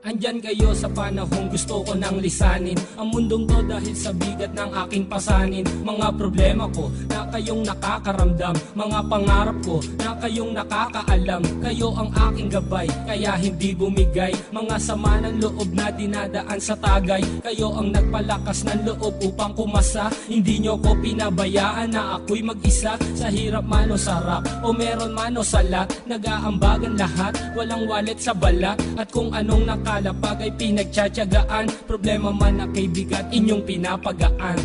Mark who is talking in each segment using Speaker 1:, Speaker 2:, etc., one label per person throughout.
Speaker 1: Andyan kayo sa panahong gusto ko nang lisanin ang mundong to dahil sa bigat ng aking pasanin. Mga problema ko na kayong nakakaramdam, mga pangarap ko na kayong nakakaalam. Kayo ang aking gabay, kaya hindi bumigay. Mga sama ng loob na dinadaan sa tagay. Kayo ang nagpalakas ng loob upang kumasa. Hindi nyo ko pinabayaan na ako'y mag-isa. Sa hirap man o sarap, o meron man o salat, nag-aambagan lahat, walang walet sa balat. At kung anong nakalapag ay pinagtsatsagaan, problema man na kay bigat inyong pinapagaan.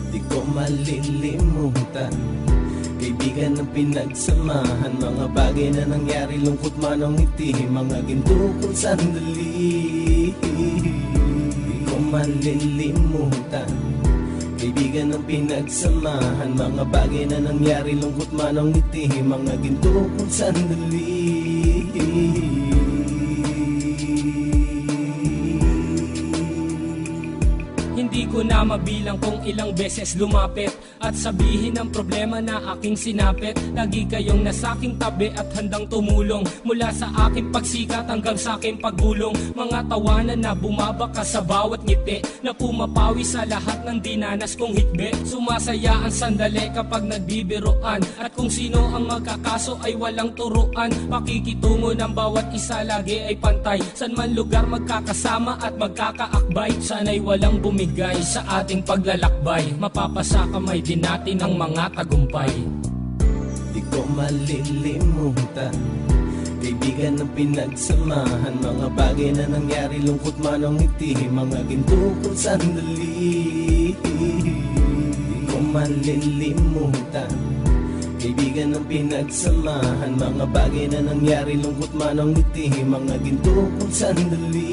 Speaker 2: Di ko malilimutan, kaibigan ng pinagsamahan, mga bagay na nangyari, lungkot man o ngiti, mga ginto kong sandali. Di ko malilimutan, kaibigan ng pinagsamahan, mga bagay na nangyari, lungkot man o ngiti, mga ginto kong sandali.
Speaker 1: Hindi ko na mabilang kung ilang beses lumapit at sabihin ang problema na aking sinapit. Lagi kayong nasa aking tabi at handang tumulong, mula sa aking pagsikat hanggang sa aking paggulong. Mga tawanan na bumabaka sa bawat ngiti, na pumapawi sa lahat ng dinanas kong hitbe. Sumasaya ang sandali kapag nagbibiroan, at kung sino ang magkakaso ay walang turuan. Pakikitungo ng bawat isa lagi ay pantay, san man lugar magkakasama at magkakaakbay. Sana'y walang bumigay sa ating paglalakbay, mapapasa kamay din natin ang mga tagumpay.
Speaker 2: Di ko malilimutan, kaibigan ng pinagsamahan, mga bagay na nangyari, lungkot man o ngiti, mga ginto kong sandali. Di ko malilimutan, kaibigan ng pinagsamahan, mga bagay na nangyari, lungkot man o ngiti, mga ginto kong sandali.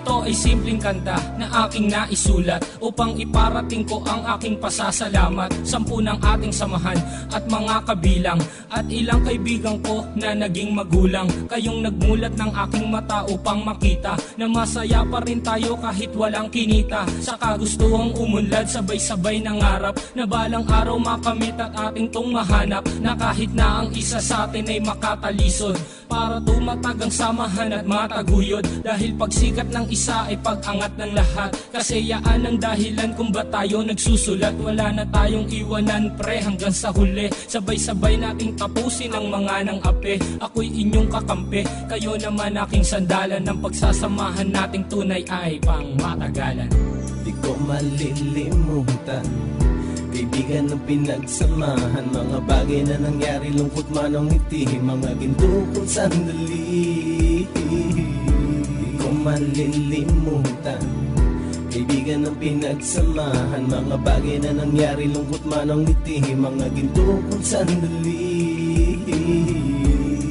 Speaker 1: Ito ay simpleng kanta na aking naisulat upang iparating ko ang aking pasasalamat. 10 ng ating samahan at mga kabilang, at ilang kaibigan ko na naging magulang. Kayong nagmulat ng aking mata upang makita na masaya pa rin tayo kahit walang kinita. Sa kagustuhang umunlad, sabay-sabay nangarap na balang araw makamit at ating tong mahanap, na kahit na ang isa sa atin ay makatalisod, para tumatag ang samahan at mataguyod. Dahil pagsikat ng isa ay pag-angat ng lahat, kasayaan ang dahilan kung ba tayo nagsusulat. Wala na tayong iwanan pre hanggang sa huli, sabay-sabay nating tapusin ang mga nang ape. Ako'y inyong kakampi, kayo naman aking sandalan, ng pagsasamahan nating tunay ay pang matagalan.
Speaker 2: Di ko malilimutan, kaibigan ng pinagsamahan, mga bagay na nangyari, lungkot man o ngiti, mga ginto kong sandali. Di ko malilimutan, kaibigan ng pinagsamahan, mga bagay na nangyari, lungkot man o ngiti, mga ginto kong sandali.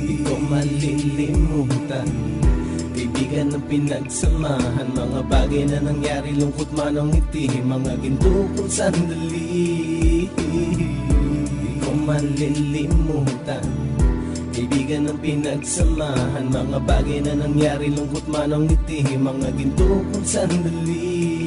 Speaker 2: Di ko malilimutan, kaibigan ng pinagsamahan, mga bagay na nangyari, lungkot man o ngiti, mga ginto kong sandali. Di ko malilimutan, kaibigan ng pinagsamahan, mga bagay na nangyari, lungkot man o ngiti, mga ginto kong sandali.